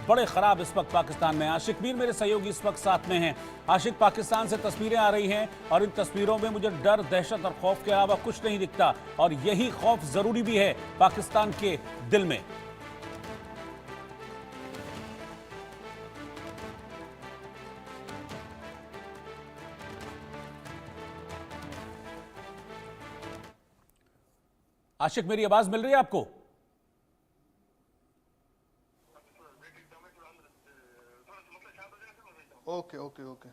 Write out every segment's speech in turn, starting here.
बड़े खराब इस वक्त पाकिस्तान में। आशिक मीर मेरे सहयोगी इस वक्त साथ में हैं। आशिक, पाकिस्तान से तस्वीरें आ रही हैं और इन तस्वीरों में मुझे डर, दहशत और खौफ के अलावा कुछ नहीं दिखता, और यही खौफ जरूरी भी है पाकिस्तान के दिल में। आशिक, मेरी आवाज मिल रही है आपको? Okay okay okay.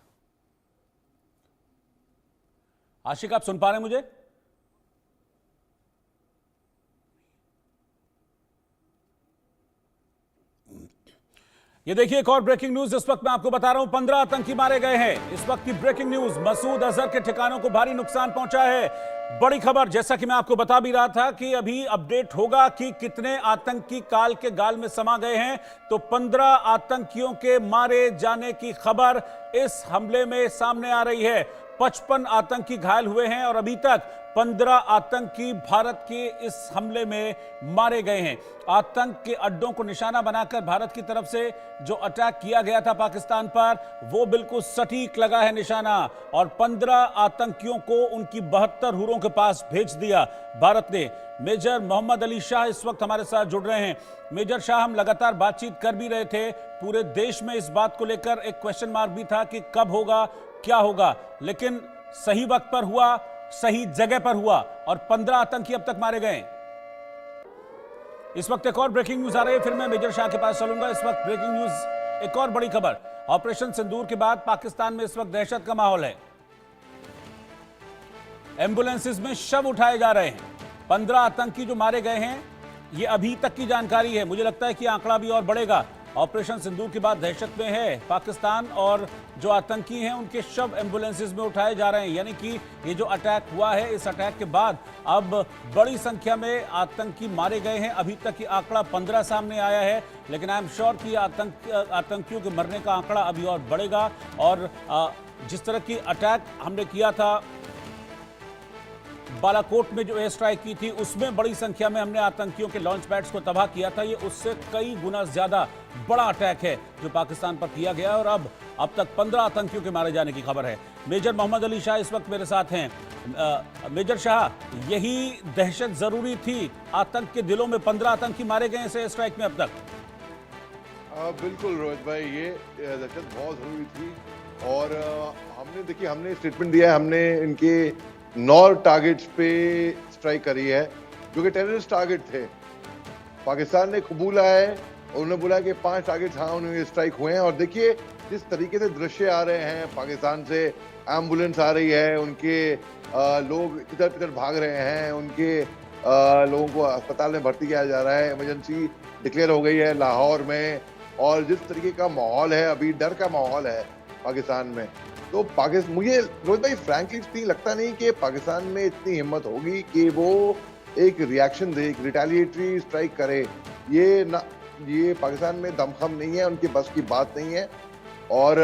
आशिक, आप सुन पा रहे हैं मुझे? ये देखिए एक और ब्रेकिंग न्यूज इस वक्त मैं आपको बता रहा हूं। 15 आतंकी मारे गए हैं। इस वक्त की ब्रेकिंग न्यूज, मसूद अजहर के ठिकानों को भारी नुकसान पहुंचा है। बड़ी खबर, जैसा कि मैं आपको बता भी रहा था कि अभी अपडेट होगा कि कितने आतंकी काल के गाल में समा गए हैं। तो 15 आतंकियों के मारे जाने की खबर इस हमले में सामने आ रही है। 55 आतंकी घायल हुए हैं और अभी तक 15 आतंकी भारत के इस हमले में मारे गए हैं। आतंक के अड्डों को निशाना बनाकर भारत की तरफ से जो अटैक किया गया था पाकिस्तान पर, वो बिल्कुल सटीक लगा है निशाना, और 15 आतंकियों को उनकी 72 हुरों के पास भेज दिया भारत ने। मेजर मोहम्मद अली शाह इस वक्त हमारे साथ जुड़ रहे हैं। मेजर शाह, हम लगातार बातचीत कर भी रहे थे, पूरे देश में इस बात को लेकर एक क्वेश्चन मार्क भी था कि कब होगा, क्या होगा, लेकिन सही वक्त पर हुआ, सही जगह पर हुआ, और 15 आतंकी अब तक मारे गए। इस वक्त एक और ब्रेकिंग न्यूज आ रही है, फिर मैं मेजर शाह के पास चलूंगा। इस वक्त ब्रेकिंग न्यूज, एक और बड़ी खबर, ऑपरेशन सिंदूर के बाद पाकिस्तान में इस वक्त दहशत का माहौल है। एम्बुलेंसेस में शव उठाए जा रहे हैं। 15 आतंकी जो मारे गए हैं, ये अभी तक की जानकारी है। मुझे लगता है कि आंकड़ा भी और बढ़ेगा। ऑपरेशन सिंदूर के बाद दहशत में है पाकिस्तान, और जो आतंकी हैं उनके शव एम्बुलेंसेस में उठाए जा रहे हैं। यानी कि ये जो अटैक हुआ है, इस अटैक के बाद अब बड़ी संख्या में आतंकी मारे गए हैं। अभी तक ये आंकड़ा 15 सामने आया है, लेकिन आई एम श्योर कि आतंकियों के मरने का आंकड़ा अभी और बढ़ेगा। और जिस तरह की अटैक हमने किया था बालाकोट में, जो एयर स्ट्राइक की थी, उसमें बड़ी संख्या में हमने आतंकियों के लॉन्च पैड्स को तबाह किया था। ये उससे कई गुना ज्यादा बड़ा अटैक है जो पाकिस्तान पर किया गया, और अब तक 15 आतंकियों के मारे जाने की खबर है। मेजर मोहम्मद अली शाह इस वक्त मेरे साथ हैं। मेजर शाह, यही दहशत जरूरी थी? आतंक के दिलों में 15 आतंकी मारे गए इस एयर स्ट्राइक में अब तक। बिल्कुल रोहित भाई, ये दहशत बहुत जरूरी थी। और हमने स्टेटमेंट दिया है, हमने इनके 9 टारगेट्स पे स्ट्राइक करी है जो कि टेररिस्ट टारगेट थे। पाकिस्तान ने कबूला है, और उन्होंने बोला कि 5 टारगेट्स उन्हें स्ट्राइक हुए हैं। और देखिए जिस तरीके से दृश्य आ रहे हैं, पाकिस्तान से एम्बुलेंस आ रही है, उनके लोग इधर उधर भाग रहे हैं, उनके लोगों को अस्पताल में भर्ती किया जा रहा है। इमरजेंसी डिक्लेयर हो गई है लाहौर में, और जिस तरीके का माहौल है, अभी डर का माहौल है पाकिस्तान में। तो मुझे रोहित भाई फ्रैंकली स्पीकिंग लगता नहीं कि पाकिस्तान में इतनी हिम्मत होगी कि वो एक रिएक्शन दे, एक रिटेलिएटरी स्ट्राइक करे। ये पाकिस्तान में दमखम नहीं है, उनके बस की बात नहीं है। और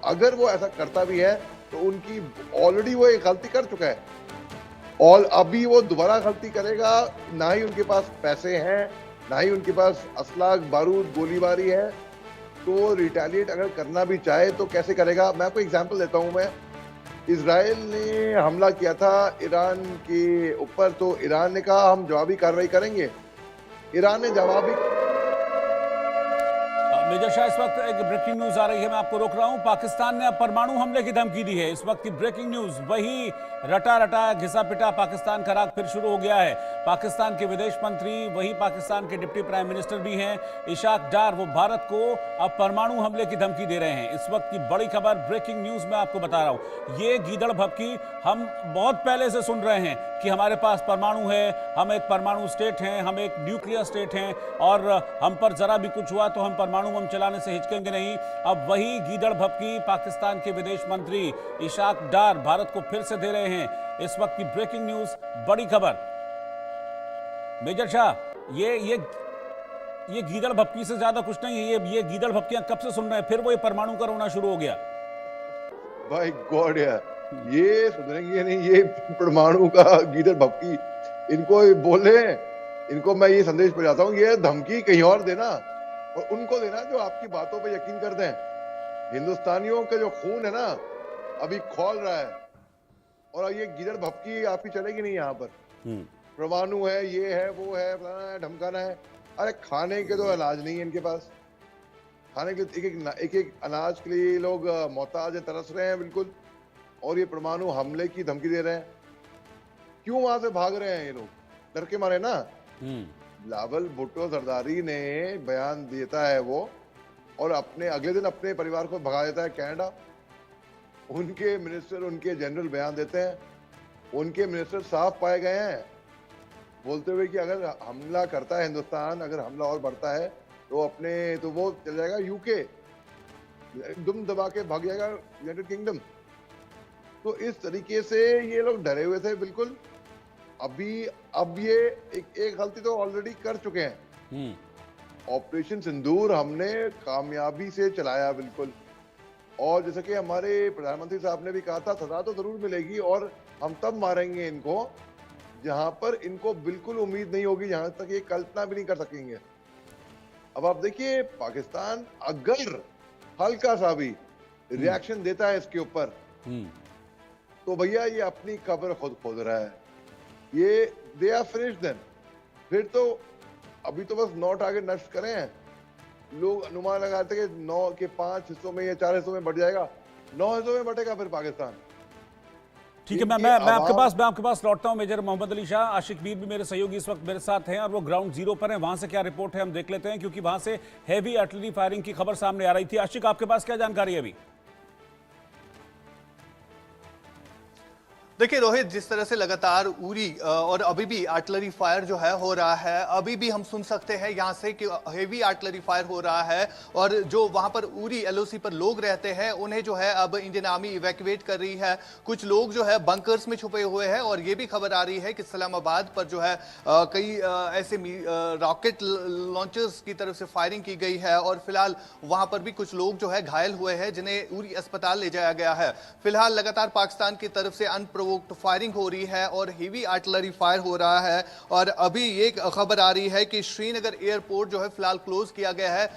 अगर वो ऐसा करता भी है तो उनकी ऑलरेडी वो एक गलती कर चुका है, और अभी वो दोबारा गलती करेगा। ना ही उनके पास पैसे हैं, ना ही उनके पास असला, बारूद, गोलीबारी है। तो वो रिटेलिएट अगर करना भी चाहे तो कैसे करेगा? मैं आपको एग्जांपल देता हूं। मैं इजराइल ने हमला किया था ईरान के ऊपर, तो ईरान ने कहा हम जवाबी कार्रवाई करेंगे। ईरान ने जवाबी। मेजर शाह, इस वक्त एक ब्रेकिंग न्यूज आ रही है, मैं आपको रोक रहा हूं। पाकिस्तान ने अब परमाणु हमले की धमकी दी है। इस वक्त की ब्रेकिंग न्यूज, वही रटा रटा घिसा पिटा पाकिस्तान का राग फिर शुरू हो गया है। पाकिस्तान के विदेश मंत्री, वही पाकिस्तान के डिप्टी प्राइम मिनिस्टर भी हैं, इशाक डार, वो भारत को अब परमाणु हमले की धमकी दे रहे हैं। इस वक्त की बड़ी खबर, ब्रेकिंग न्यूज में आपको बता रहा हूं। ये गीदड़ भभकी हम बहुत पहले से सुन रहे हैं कि हमारे पास परमाणु है, हम एक परमाणु स्टेट हैं, हम एक न्यूक्लियर स्टेट हैं, और हम पर जरा भी कुछ हुआ तो हम परमाणु बम चलाने से हिचकेंगे नहीं। अब वही गीदड़ भभकी पाकिस्तान के विदेश मंत्री इशाक डार भारत को फिर से दे रहे हैं। इस वक्त की ब्रेकिंग न्यूज, बड़ी खबर। मेजर शाह, ये गीदड़ भभकी से ज्यादा कुछ नहीं है। ये गीदड़ भभकियां कब से सुन रहे हैं, फिर वो ये परमाणु का रोना शुरू हो गया। भाई गॉड यार, ये सुधरेंगे नहीं, ये परमाणु का गीदड़ भभकी। इनको बोले, इनको मैं ये संदेश पहुंचाता हूँ, ये धमकी कहीं और देना। और उनको देना जो आपकी बातों पे यकीन करते हैं। हिंदुस्तानियों का जो खून है ना अभी खौल रहा है, और ये गिदड़ भपकी आपकी चलेगी नहीं यहाँ पर। परमाणु है, ये है, वो है, फलाना है, ढमकाना है। अरे खाने के तो इलाज नहीं है इनके पास। खाने के एक एक अनाज के लिए लोग मोहताज हैं, तरस रहे हैं बिल्कुल, और ये परमाणु हमले की धमकी दे रहे हैं। क्यों वहां से भाग रहे हैं ये लोग? डर के मारे ना। बिलावल भुट्टो जरदारी ने बयान देता है वो, और अपने अगले दिन अपने परिवार को भगा देता है कनाडा। उनके मिनिस्टर, उनके जनरल बयान देते हैं। उनके मिनिस्टर साफ पाए गए हैं बोलते हुए कि अगर हमला करता है हिंदुस्तान, अगर हमला और बढ़ता है तो वो चल जाएगा यूके, दुम दबा के भाग जाएगा यूनाइटेड किंगडम। तो इस तरीके से ये लोग डरे हुए थे बिल्कुल। अब ये एक गलती तो ऑलरेडी कर चुके हैं। ऑपरेशन सिंदूर हमने कामयाबी से चलाया बिल्कुल, और जैसे कि हमारे प्रधानमंत्री साहब ने भी कहा था, सजा तो जरूर मिलेगी, और हम तब मारेंगे इनको जहां पर इनको बिल्कुल उम्मीद नहीं होगी, जहां तक ये कल्पना भी नहीं कर सकेंगे। अब आप देखिए, पाकिस्तान अगर हल्का सा भी रिएक्शन देता है इसके ऊपर, तो भैया ये अपनी कब्र खुद खोद रहा है। ये दे आर फिनिश्ड देन। फिर तो अभी तो बस 9 टारगेट नष्ट करें हैं। लोग अनुमान लगा रहे थे कि 9 के 5 हिस्सों में या 4 हिस्सों में बढ़ जाएगा, 9 हिस्सों में बटेगा फिर पाकिस्तान। ठीक है, मैं आपके पास लौटता हूं। मेजर मोहम्मद अली शाह, आशिक मीर भी मेरे सहयोगी इस वक्त मेरे साथ हैं, और वो ग्राउंड जीरो पर हैं। वहां से क्या रिपोर्ट है हम देख लेते हैं, क्योंकि वहां से हैवी आर्टिलरी फायरिंग की खबर सामने आ रही थी। आशिक, आपके पास क्या जानकारी है अभी? देखिए रोहित, जिस तरह से लगातार उरी और अभी भी आर्टिलरी फायर जो है हो रहा है, अभी भी हम सुन सकते हैं यहां से कि हेवी आर्टिलरी फायर हो रहा है, और जो वहां पर उरी एलओसी पर लोग रहते हैं उन्हें जो है अब इंडियन आर्मी इवैक्यूएट कर रही है। कुछ लोग जो है बंकर्स में छुपे हुए हैं, और ये भी खबर आ रही है कि इस्लामाबाद पर जो है कई ऐसे रॉकेट लॉन्चर्स की तरफ से फायरिंग की गई है, और फिलहाल वहां पर भी कुछ लोग जो है घायल हुए हैं, जिन्हें उरी अस्पताल ले जाया गया है। फिलहाल लगातार पाकिस्तान की तरफ से फायरिंग हो रही है और हेवी आर्टिलरी फायर हो रहा है, और अभी ये खबर आ रही है कि श्रीनगर एयरपोर्ट जो है फिलहाल क्लोज किया गया है।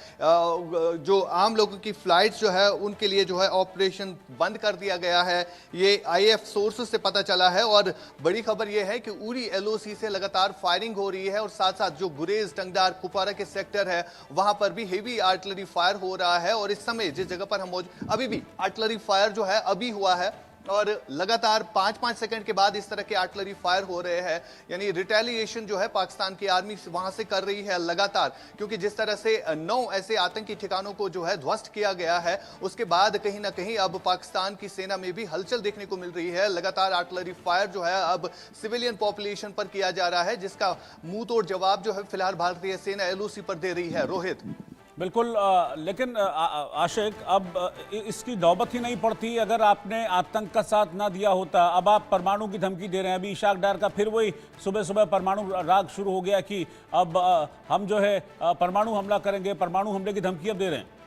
जो आम लोगों की फ्लाइट्स जो है उनके लिए जो है ऑपरेशन बंद कर दिया गया है। ये आईएफ सोर्सेस से पता चला है, और बड़ी खबर ये है कि उरी एलओसी से लगातार फायरिंग हो रही है, और साथ साथ जो गुरेज, टंगदार, कुपवारा के सेक्टर है वहां पर भी हेवी आर्टिलरी फायर हो रहा है। और इस समय जिस जगह पर हम मौजूद, अभी भी आर्टिलरी फायर जो है अभी हुआ है, और लगातार 5-5 सेकंड के बाद इस तरह के आर्टिलरी फायर हो रहे हैं। यानी रिटेलिएशन जो है पाकिस्तान की आर्मी वहां से कर रही है लगातार, क्योंकि जिस तरह से 9 ऐसे आतंकी ठिकानों को जो है ध्वस्त किया गया है, उसके बाद कहीं ना कहीं अब पाकिस्तान की सेना में भी हलचल देखने को मिल रही है। लगातार आर्टिलरी फायर जो है अब सिविलियन पॉपुलेशन पर किया जा रहा है, जिसका मुंह तोड़ जवाब जो है फिलहाल भारतीय सेना एलओसी पर दे रही है। रोहित, बिल्कुल, लेकिन आशिक, अब इसकी नौबत ही नहीं पड़ती अगर आपने आतंक का साथ ना दिया होता। अब आप परमाणु की धमकी दे रहे हैं। अभी इशाक डार का फिर वही सुबह सुबह परमाणु राग शुरू हो गया कि अब हम जो है परमाणु हमला करेंगे, परमाणु हमले की धमकी अब दे रहे हैं।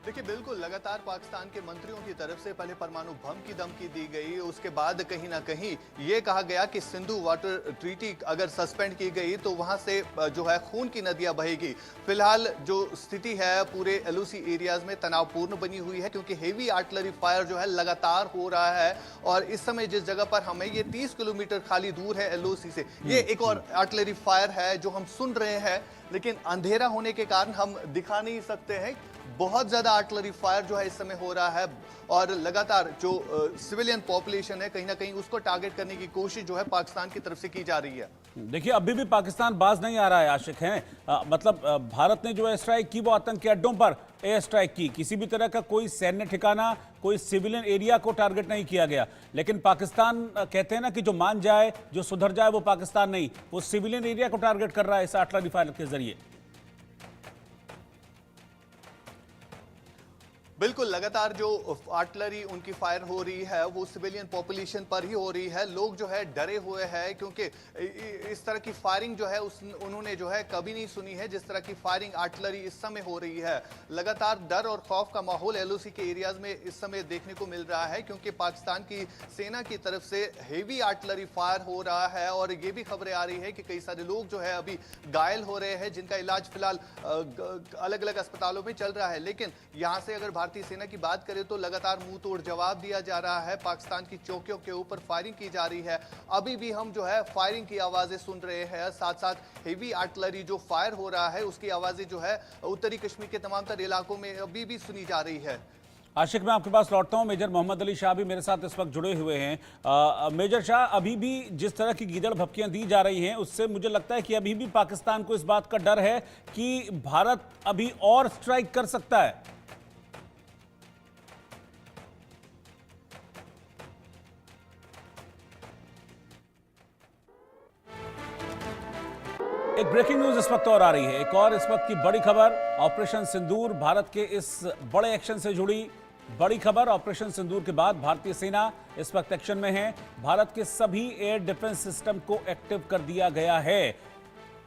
देखिए, बिल्कुल लगातार पाकिस्तान के मंत्रियों की तरफ से पहले परमाणु बम की धमकी दी गई, उसके बाद कहीं ना कहीं ये कहा गया कि सिंधु वाटर ट्रीटी अगर सस्पेंड की गई तो वहां से जो है खून की नदियां बहेगी। फिलहाल जो स्थिति है पूरे एलओसी एरियाज में तनावपूर्ण बनी हुई है, क्योंकि हेवी आर्टिलरी फायर जो है लगातार हो रहा है, और इस समय जिस जगह पर हमें ये 30 किलोमीटर खाली दूर है एलओसी से, ये एक और आर्टिलरी फायर है जो हम सुन रहे हैं, लेकिन अंधेरा होने के कारण हम दिखा नहीं सकते हैं। बहुत ज्यादा आर्टिलरी फायर जो है इस समय हो रहा है, और लगातार जो सिविलियन पॉपुलेशन है कहीं ना कहीं उसको टारगेट करने की कोशिश जो है पाकिस्तान की तरफ से की जा रही है। देखिए, अभी भी पाकिस्तान बाज नहीं आ रहा है आशिक है। मतलब भारत ने जो एयर स्ट्राइक की वो आतंकी अड्डों पर एयर स्ट्राइक की, किसी भी तरह का कोई सैन्य ठिकाना, कोई सिविलियन एरिया को टारगेट नहीं किया गया। लेकिन पाकिस्तान कहते हैं ना कि जो मान जाए, जो सुधर जाए, वो पाकिस्तान नहीं, वो सिविलियन एरिया को टारगेट कर रहा है इस आर्टिलरी फायर के जरिए। बिल्कुल, लगातार जो आर्टिलरी उनकी फायर हो रही है वो सिविलियन पॉपुलेशन पर ही हो रही है। लोग जो है डरे हुए हैं क्योंकि इस तरह की फायरिंग जो है उन्होंने जो है कभी नहीं सुनी है जिस तरह की फायरिंग आर्टिलरी इस समय हो रही है। लगातार डर और खौफ का माहौल एलओसी के एरियाज में इस समय देखने को मिल रहा है क्योंकि पाकिस्तान की सेना की तरफ से हेवी आर्टिलरी फायर हो रहा है और ये भी खबरें आ रही है कि कई सारे लोग जो है अभी घायल हो रहे हैं जिनका इलाज फिलहाल अलग अलग अस्पतालों में चल रहा है। लेकिन यहाँ से अगर भारतीय सेना की बात करें तो लगातार मुंह तोड़ जवाब दिया जा रहा है। पाकिस्तान की चौकियों के ऊपर फायरिंग की जा रही है। अभी भी हम जो है फायरिंग की आवाजें सुन रहे हैं, साथ साथ हेवी आर्टिलरी जो फायर हो रहा है उसकी आवाजें जो है उत्तरी कश्मीर के तमाम तर इलाकों में अभी भी सुनी जा रही है। आशिक, मैं आपके पास लौटता हूं। मेजर मोहम्मद अली शाह भी मेरे साथ इस वक्त जुड़े हुए हैं। मेजर शाह, अभी भी जिस तरह की गीदड़ भपकियां दी जा रही हैं उससे मुझे लगता है कि अभी भी पाकिस्तान को इस बात का डर है कि भारत अभी और स्ट्राइक कर सकता है। एक ब्रेकिंग न्यूज इस वक्त और आ रही है। एक और इस वक्त की बड़ी खबर, ऑपरेशन सिंदूर, भारत के इस बड़े एक्शन से जुड़ी बड़ी खबर। ऑपरेशन सिंदूर के बाद भारतीय सेना इस वक्त एक्शन में है। भारत के सभी एयर डिफेंस सिस्टम को एक्टिव कर दिया गया है।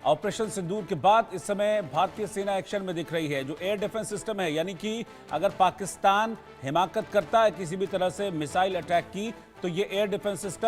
ऑपरेशन सिंदूर के बाद इस समय भारतीय सेना एक्शन में दिख रही है। जो एयर डिफेंस सिस्टम है, यानी कि अगर पाकिस्तान हिमाकत करता है किसी भी तरह से मिसाइल अटैक की, तो ये एयर डिफेंस सिस्टम